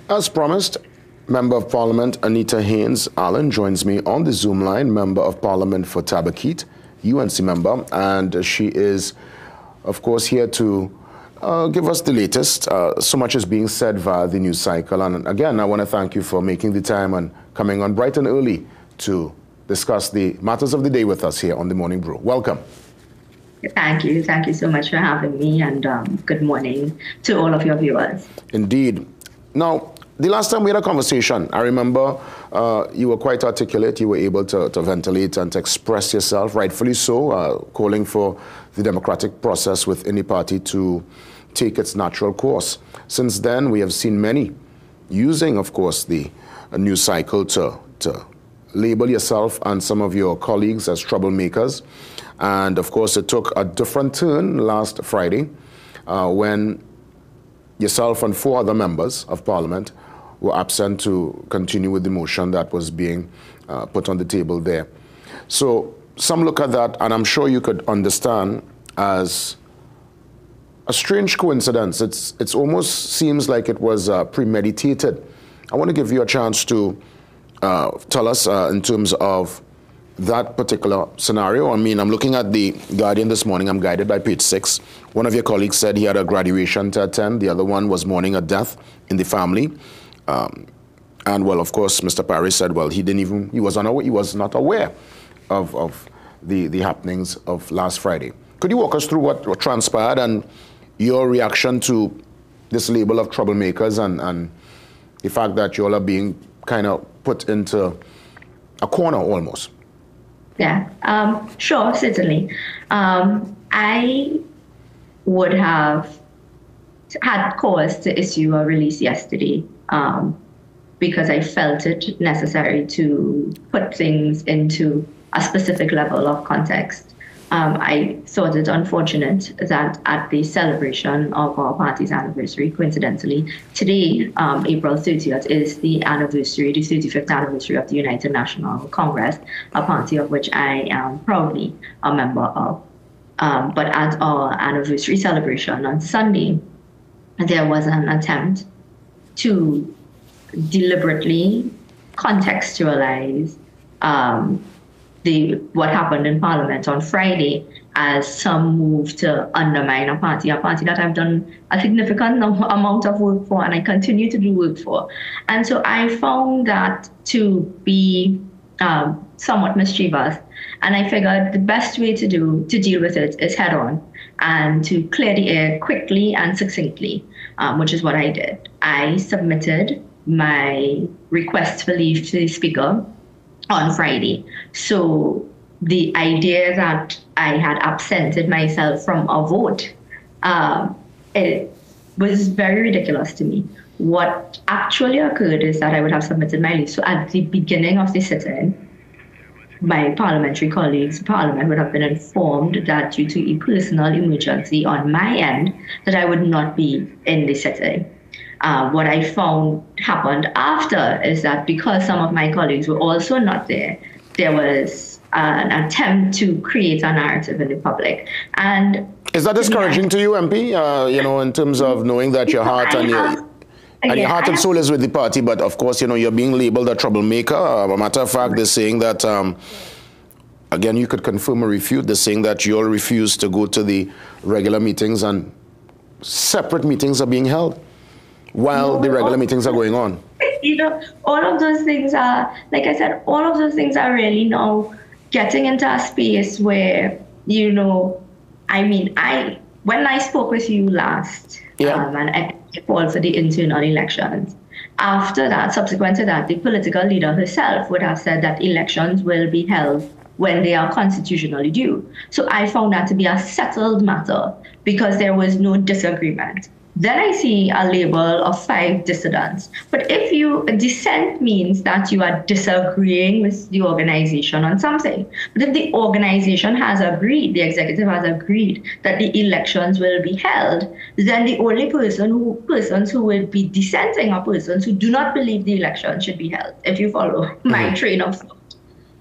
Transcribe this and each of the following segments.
As promised, Member of Parliament Anita Haynes-Allen joins me on the Zoom line, Member of Parliament for Tabaquite, UNC member, and she is, of course, here to give us the latest. So much is being said via the news cycle, and again, I want to thank you for making the time and coming on bright and early to discuss the matters of the day with us here on the Morning Brew. Welcome. Thank you. Thank you so much for having me, and good morning to all of your viewers. Indeed. Now, the last time we had a conversation, I remember you were quite articulate. You were able to ventilate and to express yourself, rightfully so, calling for the democratic process within the party to take its natural course. Since then, we have seen many using, of course, the news cycle to label yourself and some of your colleagues as troublemakers. And, of course, it took a different turn last Friday when yourself and 4 other members of Parliament were absent to continue with the motion that was being put on the table there. So some look at that, and I'm sure you could understand as a strange coincidence. It almost seems like it was premeditated. I want to give you a chance to tell us in terms of that particular scenario. I mean, I'm looking at the Guardian this morning. I'm guided by page 6. One of your colleagues said he had a graduation to attend. The other one was mourning a death in the family. And well, of course, Mr. Parry said, well, he was not aware of the happenings of last Friday. Could you walk us through what transpired and your reaction to this label of troublemakers and the fact that you all are being kind of put into a corner almost? Yeah, sure, certainly. I would have had cause to issue a release yesterday because I felt it necessary to put things into a specific level of context. I thought it unfortunate that at the celebration of our party's anniversary, coincidentally, today, April 30th, is the 35th anniversary of the United National Congress, a party of which I am proudly a member of. But at our anniversary celebration on Sunday, there was an attempt to deliberately contextualize what happened in Parliament on Friday as some move to undermine a party that I've done a significant amount of work for and I continue to do work for. And so I found that to be somewhat mischievous. And I figured the best way to deal with it is head on and to clear the air quickly and succinctly, which is what I did. I submitted my request for leave to the Speaker on Friday. So the idea that I had absented myself from a vote, it was very ridiculous to me. What actually occurred is that I would have submitted my leave. So at the beginning of the sitting, my parliamentary colleagues, Parliament would have been informed that due to a personal emergency on my end, that I would not be in the sitting. What I found happened after is that because some of my colleagues were also not there, there was an attempt to create a narrative in the public. And is that discouraging to you, MP? In terms of knowing that your heart your heart and soul is with the party, but of course, you're being labeled a troublemaker. A matter of fact, they're saying that, again, you could confirm or refute. They're saying that you all refuse to go to the regular meetings and separate meetings are being held while the regular meetings are going on. All of those things are, like I said, all of those things are really now getting into a space where, when I spoke with you last, and I called for the internal elections, after that, subsequent to that, the political leader herself would have said that elections will be held when they are constitutionally due. So I found that to be a settled matter because there was no disagreement. Then I see a label of 5 dissidents. But if dissent means that you are disagreeing with the organization on something. But if the organization has agreed, the executive has agreed that the elections will be held, then the only persons who will be dissenting are persons who do not believe the election should be held, if you follow my train of thought.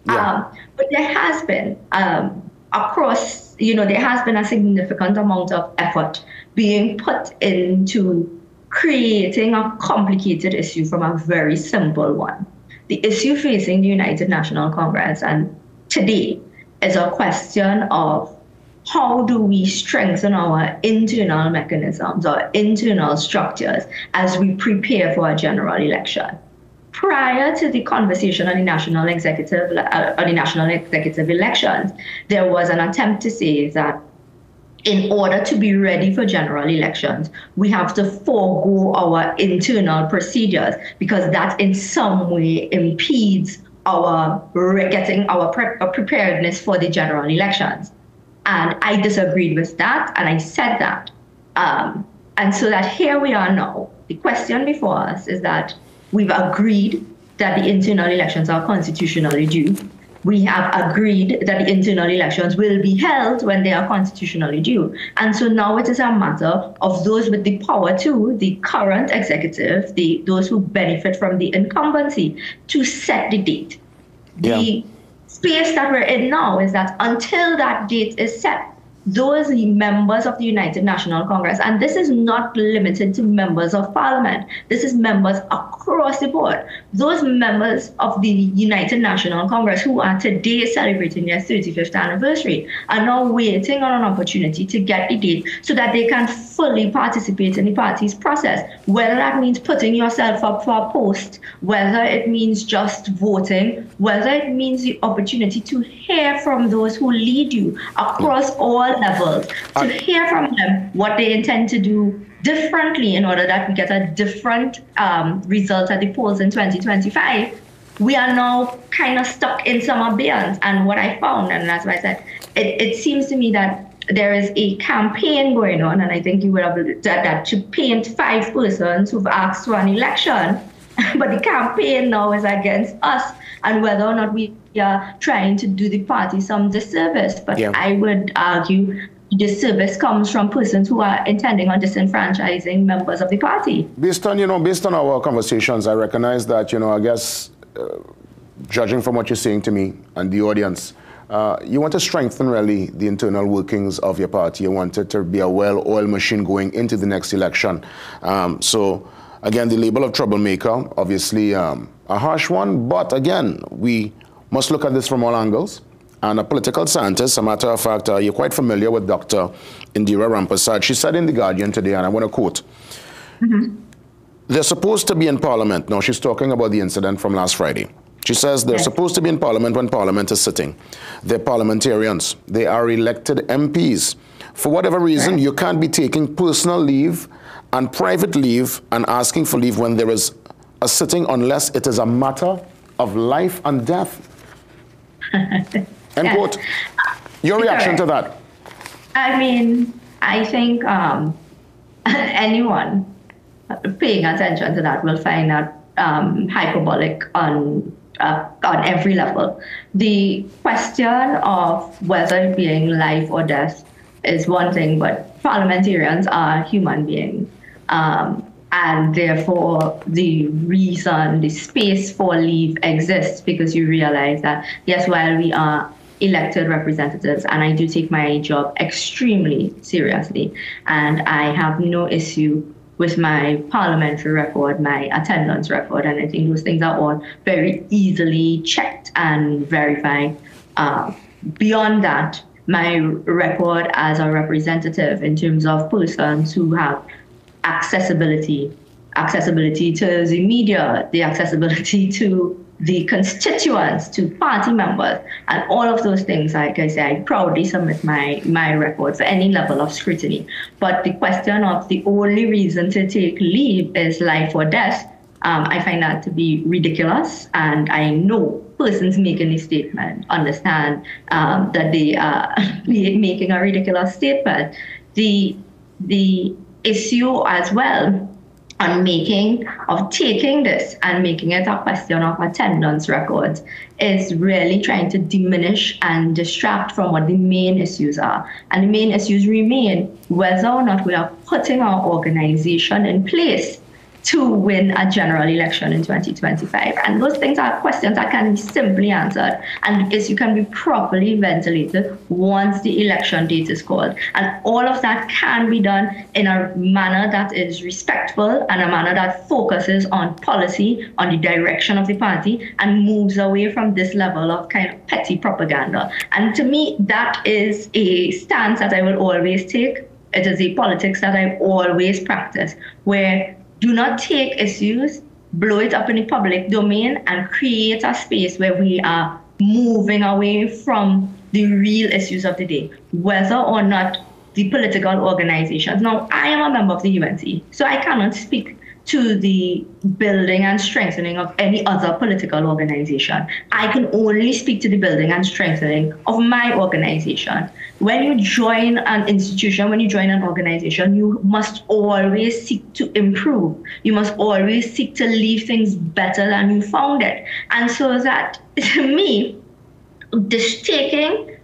Yeah. But there has been, there has been a significant amount of effort being put into creating a complicated issue from a very simple one. The issue facing the United National Congress and today is a question of how do we strengthen our internal mechanisms or internal structures as we prepare for a general election. Prior to the conversation on the national executive elections, there was an attempt to say that in order to be ready for general elections, we have to forego our internal procedures because that in some way impedes our getting our preparedness for the general elections. And I disagreed with that, and I said that. And so that here we are now. The question before us is that we've agreed that the internal elections are constitutionally due. We have agreed that the internal elections will be held when they are constitutionally due. And so now it is a matter of those with the power to, the current executive, those who benefit from the incumbency, to set the date. The space that we're in now is that until that date is set, those members of the United National Congress, and this is not limited to members of parliament, this is members across the board. Those members of the United National Congress who are today celebrating their 35th anniversary are now waiting on an opportunity to get the date so that they can fully participate in the party's process, whether that means putting yourself up for a post, whether it means just voting, whether it means the opportunity to hear from those who lead you across all levels, to hear from them what they intend to do differently in order that we get a different result at the polls in 2025. We are now kind of stuck in some abeyance. And what I found, and that's why I said, it seems to me that there is a campaign going on, and I think you would have that to paint 5 persons who've asked for an election, but the campaign now is against us and whether or not we are trying to do the party some disservice. But I would argue disservice comes from persons who are intending on disenfranchising members of the party. Based on our conversations, I recognize that, I guess, judging from what you're saying to me and the audience, you want to strengthen really the internal workings of your party. You want it to be a well-oiled machine going into the next election. So again, the label of troublemaker, obviously a harsh one, but again, we must look at this from all angles. And a political scientist, a matter of fact, you're quite familiar with Dr. Indira Rampasad. She said in The Guardian today, and I want to quote, they're supposed to be in Parliament. Now, she's talking about the incident from last Friday. She says they're supposed to be in Parliament when Parliament is sitting. They're parliamentarians. They are elected MPs. For whatever reason, you can't be taking personal leave and private leave and asking for leave when there is a sitting unless it is a matter of life and death. End quote. Your reaction to that? I mean, I think anyone paying attention to that will find that hyperbolic on every level. The question of whether it being life or death is one thing, but parliamentarians are human beings. And therefore, the reason, the space for leave exists because you realize that, yes, while we are elected representatives, and I do take my job extremely seriously, and I have no issue with my parliamentary record, my attendance record, and I think those things are all very easily checked and verified. Beyond that, my record as a representative in terms of persons who have accessibility to the media, the accessibility to the constituents, to party members, and all of those things, like I say, I proudly submit my record for any level of scrutiny. But the question of the only reason to take leave is life or death, I find that to be ridiculous. And I know persons making the statement understand that they are making a ridiculous statement. The issue as well on taking this and making it a question of attendance records is really trying to diminish and distract from what the main issues are. And the main issues remain whether or not we are putting our organization in place to win a general election in 2025? And those things are questions that can be simply answered, and you can be properly ventilated once the election date is called. And all of that can be done in a manner that is respectful and a manner that focuses on policy, on the direction of the party, and moves away from this level of kind of petty propaganda. And to me, that is a stance that I will always take. It is a politics that I always practice, where do not take issues, blow it up in the public domain, and create a space where we are moving away from the real issues of the day, whether or not the political organizations. Now, I am a member of the UNC, so I cannot speak to the building and strengthening of any other political organization. I can only speak to the building and strengthening of my organization. When you join an institution, when you join an organization, you must always seek to improve. You must always seek to leave things better than you found it. And so that, to me, this taking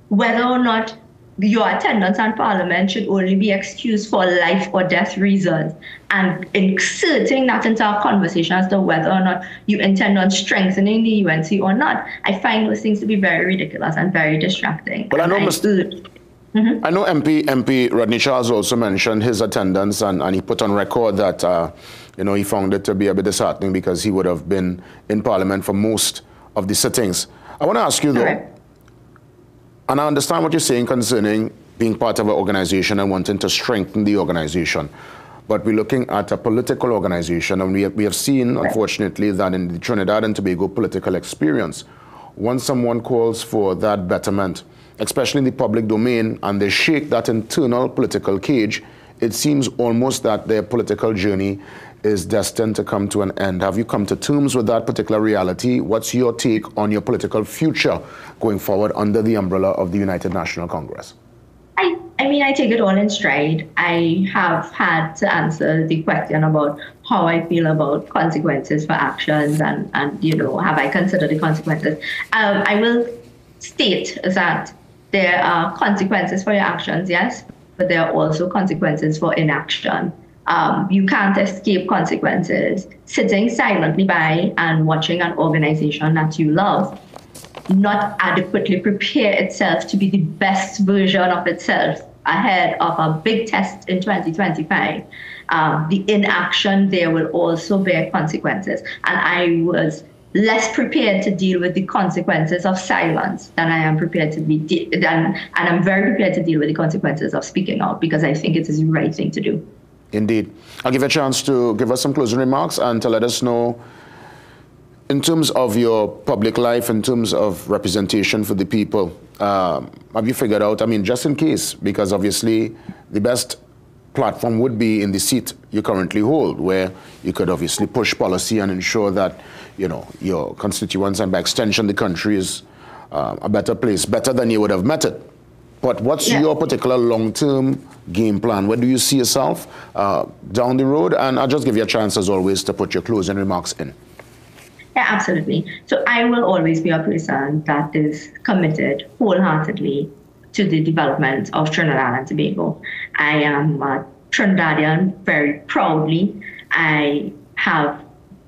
whether or not your attendance on Parliament should only be excused for life or death reasons, and inserting that into our conversation as to whether or not you intend on strengthening the UNC or not, I find those things to be very ridiculous and very distracting. Well, I know I know MP Rodney Charles also mentioned his attendance, and he put on record that he found it to be a bit disheartening because he would have been in Parliament for most of the sittings. I want to ask you, though, and I understand what you're saying concerning being part of an organization and wanting to strengthen the organization. But we're looking at a political organization, and we have seen, unfortunately, that in the Trinidad and Tobago political experience, once someone calls for that betterment, especially in the public domain, and they shake that internal political cage, it seems almost that their political journey is destined to come to an end. Have you come to terms with that particular reality? What's your take on your political future going forward under the umbrella of the United National Congress? I mean, I take it all in stride. I have had to answer the question about how I feel about consequences for actions and have I considered the consequences. I will state that there are consequences for your actions, yes, but there are also consequences for inaction. You can't escape consequences. Sitting silently by and watching an organization that you love not adequately prepare itself to be the best version of itself ahead of a big test in 2025, the inaction there will also bear consequences. And I was less prepared to deal with the consequences of silence than I am prepared to be, and I'm very prepared to deal with the consequences of speaking out, because I think it is the right thing to do. Indeed. I'll give you a chance to give us some closing remarks and to let us know, in terms of your public life, in terms of representation for the people, have you figured out, I mean, just in case, because obviously the best platform would be in the seat you currently hold, where you could obviously push policy and ensure that, your constituents and by extension the country is a better place, better than you would have met it. But what's your particular long-term game plan? Where do you see yourself down the road? And I'll just give you a chance, as always, to put your closing remarks in. Yeah, absolutely. So I will always be a person that is committed wholeheartedly to the development of Trinidad and Tobago. I am a Trinidadian very proudly. I have,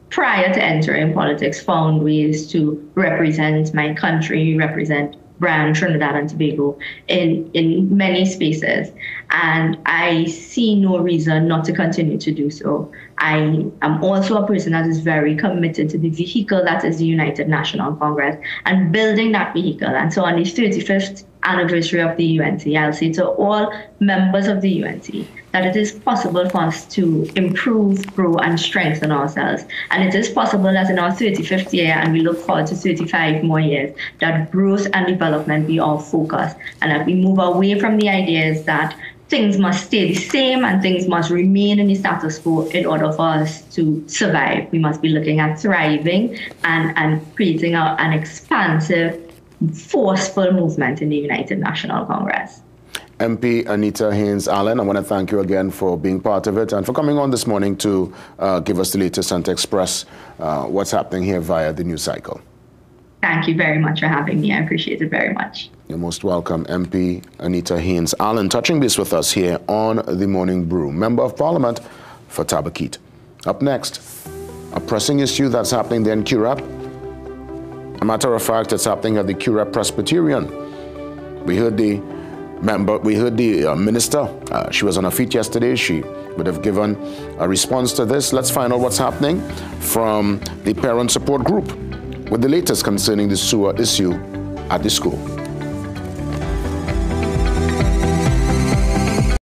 prior to entering politics, found ways to represent my country, represent brand Trinidad and Tobago in many spaces. And I see no reason not to continue to do so. I am also a person that is very committed to the vehicle that is the United National Congress and building that vehicle. And so on the 35th anniversary of the UNC, I'll say to all members of the UNC that it is possible for us to improve, grow, and strengthen ourselves. And it is possible that in our 35th year, and we look forward to 35 more years, that growth and development be our focus, and that we move away from the ideas that things must stay the same and things must remain in the status quo in order for us to survive. We must be looking at thriving and creating an expansive, forceful movement in the United National Congress. MP Anita Haynes-Allen, I want to thank you again for being part of it and for coming on this morning to give us the latest and to express what's happening here via the news cycle. Thank you very much for having me. I appreciate it very much. You're most welcome, MP Anita Haynes-Allen, touching base with us here on The Morning Brew, Member of Parliament for Tabaquite. Up next, a pressing issue that's happening there in Currap. A matter of fact, it's happening at the Currap Presbyterian. We heard the minister. She was on her feet yesterday. She would have given a response to this. Let's find out what's happening from the parent support group with the latest concerning the sewer issue at the school.